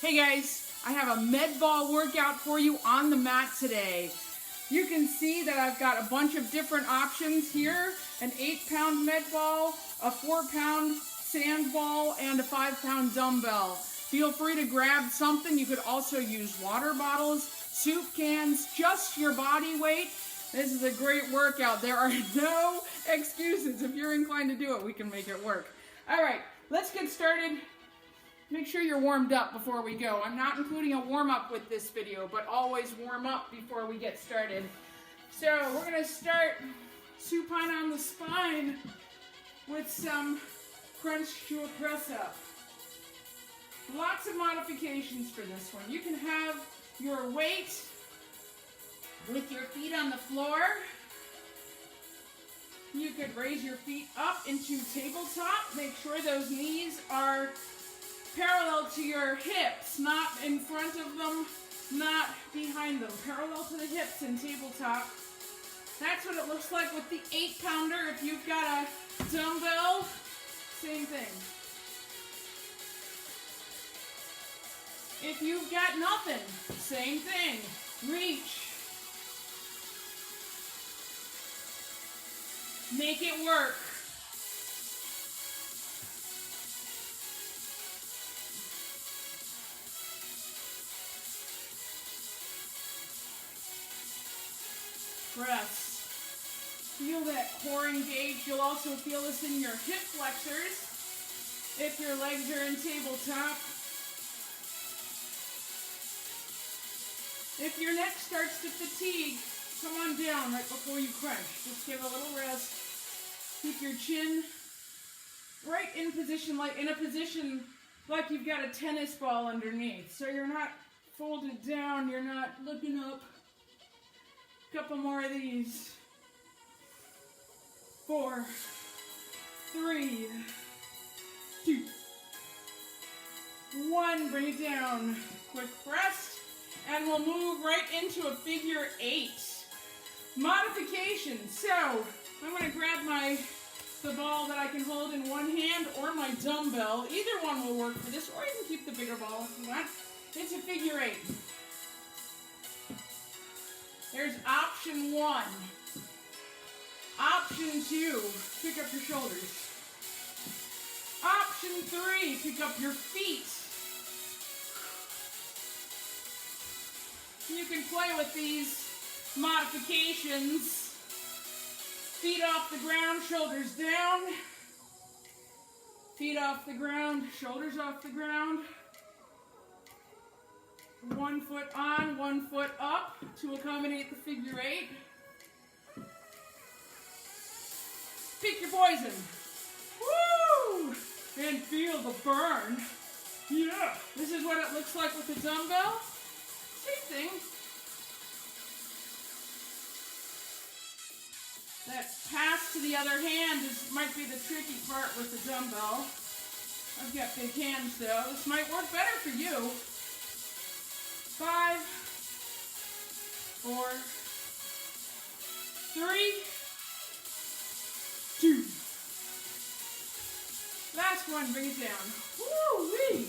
Hey guys, I have a med ball workout for you on the mat today. You can see that I've got a bunch of different options here. An 8-pound med ball, a 4-pound sand ball, and a 5-pound dumbbell. Feel free to grab something. You could also use water bottles, soup cans, just your body weight. This is a great workout. There are no excuses. If you're inclined to do it, we can make it work. All right, let's get started. Make sure you're warmed up before we go. I'm not including a warm-up with this video, but always warm up before we get started. So we're going to start supine on the spine with some crunch to a press-up. Lots of modifications for this one. You can have your weight with your feet on the floor. You could raise your feet up into tabletop. Make sure those knees are parallel to your hips, not in front of them, not behind them. Parallel to the hips in tabletop. That's what it looks like with the 8-pounder. If you've got a dumbbell, same thing. If you've got nothing, same thing. Reach. Make it work. Press. Feel that core engage. You'll also feel this in your hip flexors if your legs are in tabletop. If your neck starts to fatigue, come on down right before you crunch. Just give a little rest. Keep your chin right in position, like in a position like you've got a tennis ball underneath. So you're not folded down, you're not looking up. Couple more of these. 4, 3, 2, 1. Bring it down. Quick rest. And we'll move right into a figure 8. Modification. So, I'm going to grab the ball that I can hold in one hand or my dumbbell. Either one will work for this, or you can keep the bigger ball if you want. It's a figure 8. There's option 1. Option 2, pick up your shoulders. Option 3, pick up your feet. You can play with these modifications. Feet off the ground, shoulders down. Feet off the ground, shoulders off the ground. 1 foot on, 1 foot up to accommodate the figure 8. Pick your poison. Woo! And feel the burn. Yeah. This is what it looks like with the dumbbell. Same thing. That pass to the other hand might be the tricky part with the dumbbell. I've got big hands though. This might work better for you. 5, 4, 3, 2. Last one, bring it down. Woo-wee!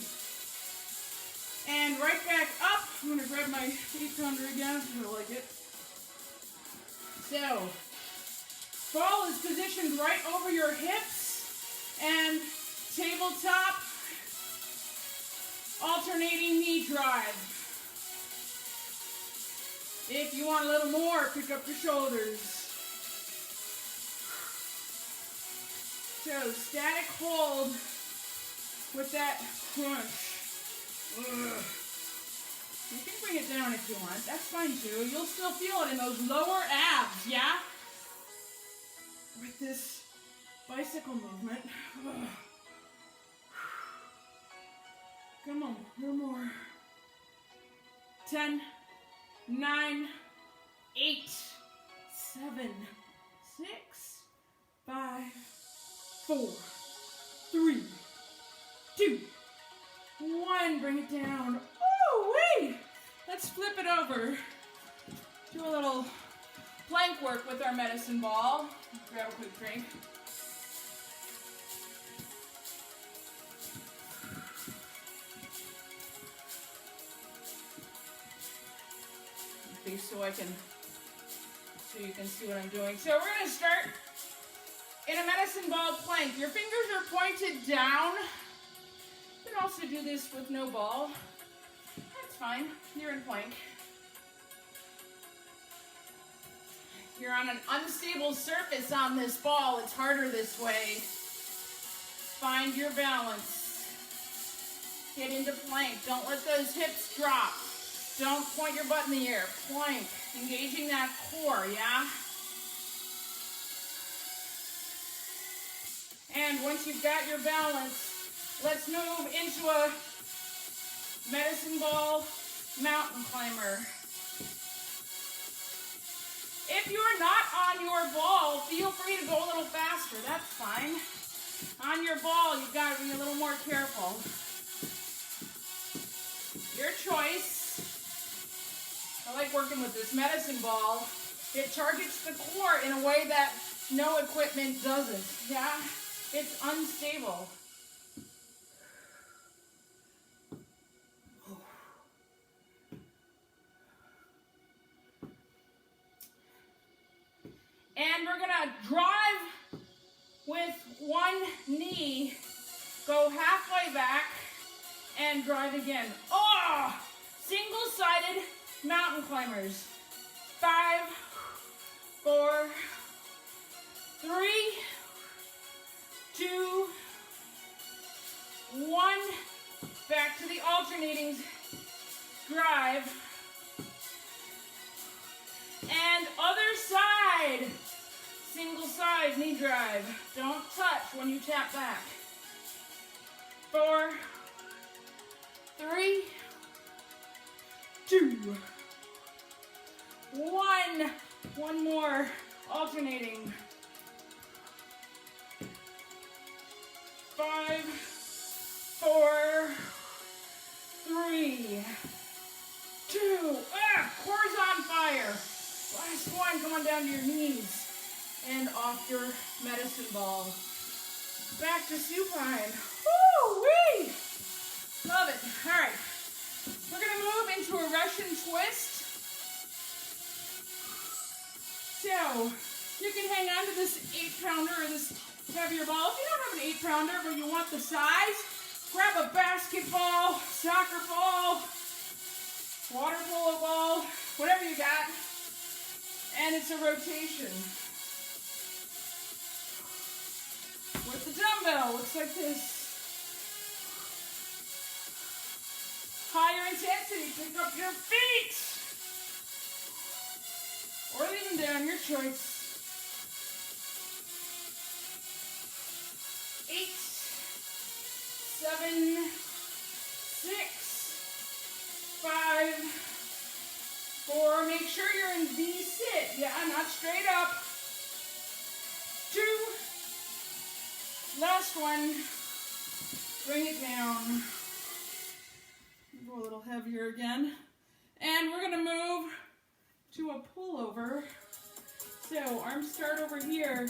And right back up. I'm going to grab my 8-pounder again. I like it. So, ball is positioned right over your hips and tabletop, alternating knee drive. If you want a little more, pick up your shoulders. So, static hold with that crunch. Ugh. You can bring it down if you want. That's fine too. You'll still feel it in those lower abs, yeah? With this bicycle movement. Ugh. Come on, no more. 10, 9, 8, 7, 6, 5, 4, 3, 2, 1. Bring it down. Woo-wee! Let's flip it over. Do a little plank work with our medicine ball. Grab a quick drink. face so you can see what I'm doing. So we're gonna start in a medicine ball plank. Your fingers are pointed down. You can also do this with no ball. That's fine, you're in plank. You're on an unstable surface on this ball. It's harder this way. Find your balance. Get into plank. Don't let those hips drop. Don't point your butt in the air. Plank. Engaging that core, yeah? And once you've got your balance, let's move into a medicine ball mountain climber. If you're not on your ball, feel free to go a little faster. That's fine. On your ball, you've got to be a little more careful. Your choice. I like working with this medicine ball. It targets the core in a way that no equipment doesn't. Yeah? It's unstable. And we're gonna drive with one knee, go halfway back, and drive again. Oh! Single-sided mountain climbers. 5, 4, 3, 2, 1. Back to the alternating drive. And other side. Single side knee drive. Don't touch when you tap back. 4, 3, 2, 1. One more. Alternating. 5, 4, 3, 2. Core's on fire. Last one. Come on down to your knees. And off your medicine ball. Back to supine. Woo-wee! Love it. All right. We're going to move into a Russian twist. So, you can hang on to this 8-pounder or this heavier ball. If you don't have an 8-pounder, but you want the size, grab a basketball, soccer ball, water polo ball, whatever you got. And it's a rotation. With the dumbbell, looks like this. Higher intensity, pick up your feet. Or leave them down, your choice. 8, 7, 6, 5, 4. Make sure you're in V-sit. Yeah, not straight up. 2. Last one. Bring it down. Go a little heavier again. And we're going to move to a pullover. So arms start over here.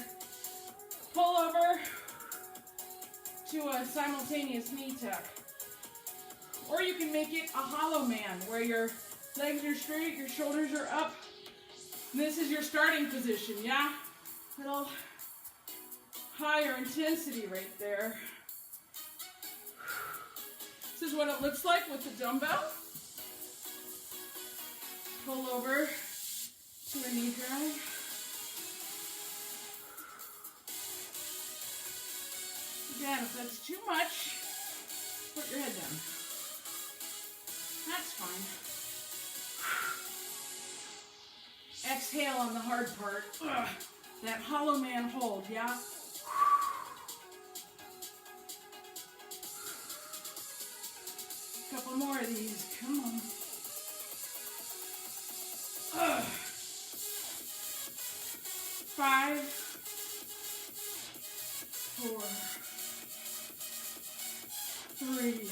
Pull over to a simultaneous knee tuck. Or you can make it a hollow man where your legs are straight, your shoulders are up. This is your starting position, yeah? Little higher intensity right there. This is what it looks like with the dumbbell. Pull over to a knee drive. Again, if that's too much, put your head down. That's fine. Exhale on the hard part. Ugh. That hollow man hold, yeah? Couple more of these, come on. Ugh. 5, 4, 3,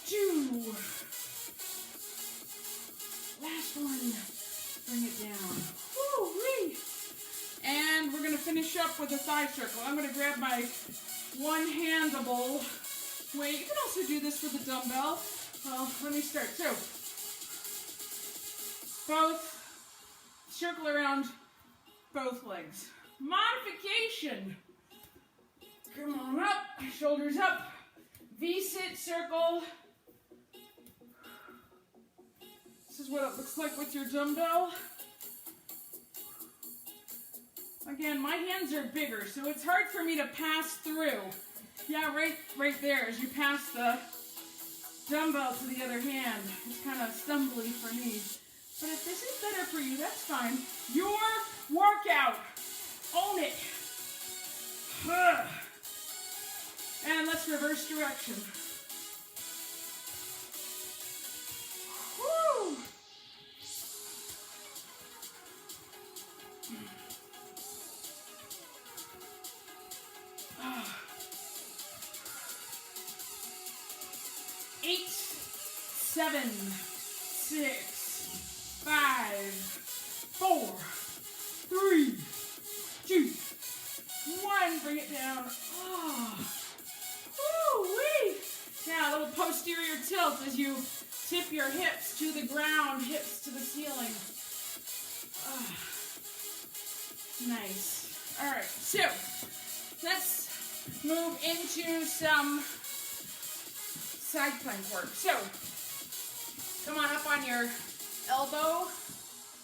2. Last one. Bring it down. Woo-wee. And we're gonna finish up with a thigh circle. I'm gonna grab my one-handable weight. You can also do this with a dumbbell. Well, let me start. So, both, circle around both legs. Modification. Come on up, shoulders up. V-sit circle. This is what it looks like with your dumbbell. Again, my hands are bigger, so it's hard for me to pass through. Yeah, right there as you pass the dumbbell to the other hand. It's kind of stumbly for me. But if this is better for you, that's fine. Your workout. Own it. And let's reverse direction. Woo! 8, 7, 6, 5, 4, 3, 2, 1. Bring it down. Woo-wee. Now, a little posterior tilt as you tip your hips to the ground, hips to the ceiling. Nice. All right, so let's move into some side plank work. So, come on up on your elbow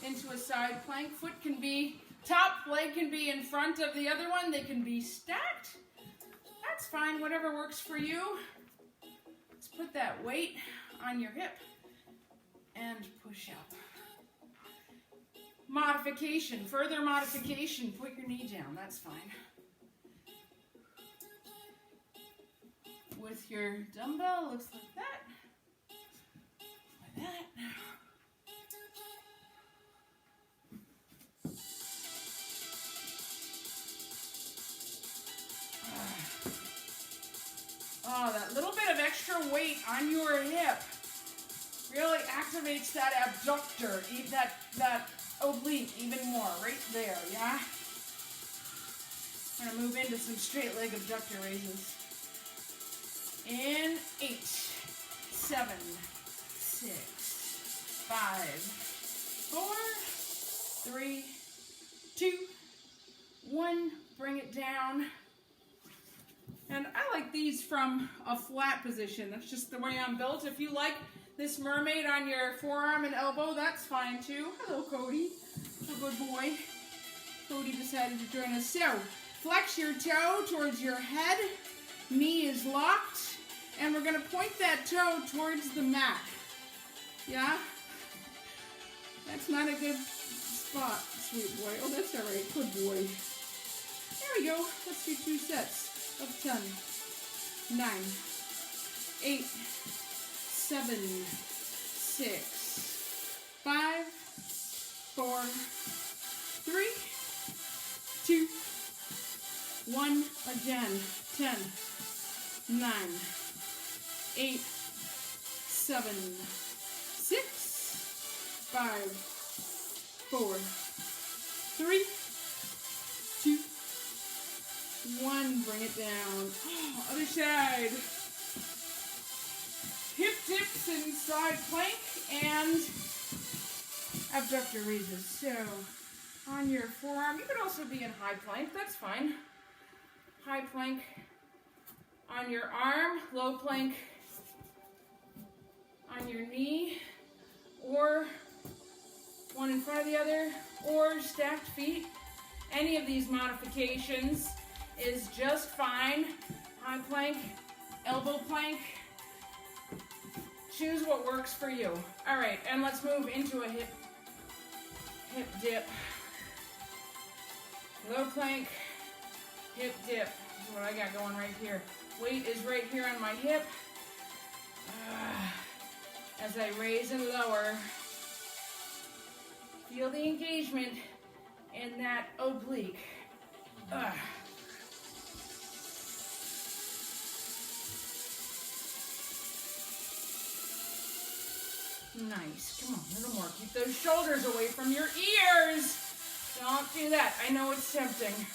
into a side plank. Foot can be top, leg can be in front of the other one. They can be stacked. That's fine, whatever works for you. Let's put that weight on your hip and push up. Modification, further modification, put your knee down, that's fine. With your dumbbell, looks like that. Like that. Oh, that little bit of extra weight on your hip really activates that abductor, that oblique even more, right there, yeah? I'm gonna move into some straight leg abductor raises. In 8, 7, 6, 5, 4, 3, 2, 1. Bring it down. And I like these from a flat position. That's just the way I'm built. If you like this mermaid on your forearm and elbow, that's fine too. Hello, Cody. A good boy. Cody decided to join us. So, flex your toe towards your head. Knee is locked. And we're going to point that toe towards the mat. Yeah? That's not a good spot, sweet boy. Oh, that's all right. Good boy. There we go. Let's do 2 sets of 10. 9, 8, 7, 6, 5, 4, 3, 2, 1. Again. 10, 9, 8, 7, 6, 5, 4, 3, 2, 1. Bring it down. Oh, other side. Hip dips in side plank and abductor raises. So, on your forearm, you could also be in high plank. That's fine. High plank on your arm, low plank on your knee, or one in front of the other, or stacked feet. Any of these modifications is just fine. High plank, elbow plank. Choose what works for you. All right, and let's move into a hip dip. Low plank, hip dip. This is what I got going right here. Weight is right here on my hip. As I raise and lower, feel the engagement in that oblique. Nice. Come on, a little more. Keep those shoulders away from your ears. Don't do that. I know it's tempting.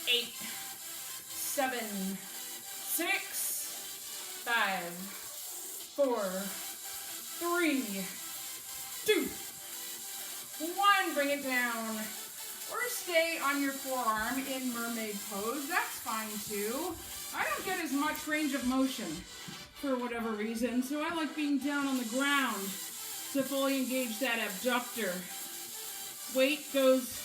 8, 7, 6, 5, 4, 3, 2, 1. Bring it down. Or stay on your forearm in mermaid pose. That's fine too. I don't get as much range of motion for whatever reason, so I like being down on the ground to fully engage that abductor. Weight goes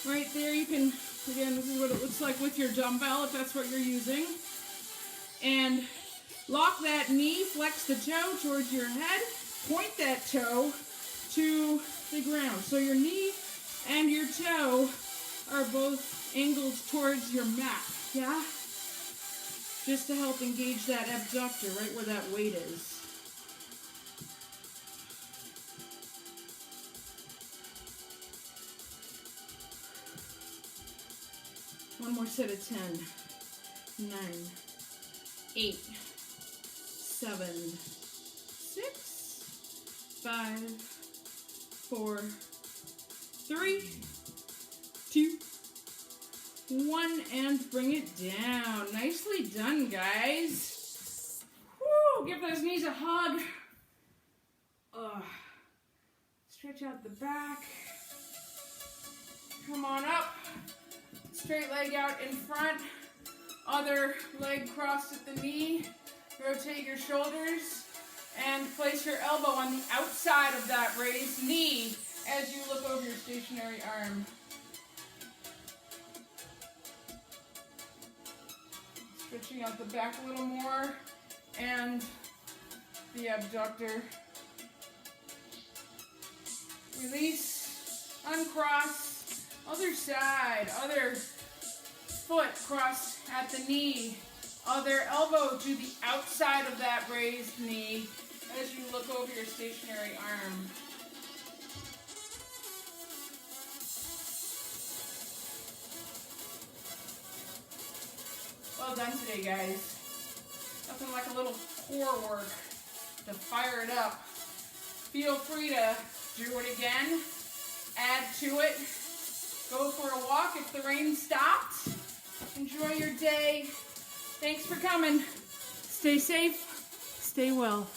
right there. You can, again, this is what it looks like with your dumbbell if that's what you're using. And lock that knee, flex the toe towards your head, point that toe to the ground. So your knee and your toe are both angled towards your mat, yeah? Just to help engage that abductor right where that weight is. One more set of 10, 9, 8, 7, 6, 5, 4, 3, 2, 1, and bring it down. Nicely done, guys. Woo, give those knees a hug. Stretch out the back. Come on up. Straight leg out in front. Other leg crossed at the knee. Rotate your shoulders and place your elbow on the outside of that raised knee as you look over your stationary arm. Stretching out the back a little more and the abductor. Release, uncross, other side, other foot crossed at the knee, other elbow to the outside of that raised knee as you look over your stationary arm. Well done today, guys. Nothing like a little core work to fire it up. Feel free to do it again, add to it, go for a walk if the rain stopped. Enjoy your day. Thanks for coming. Stay safe, stay well.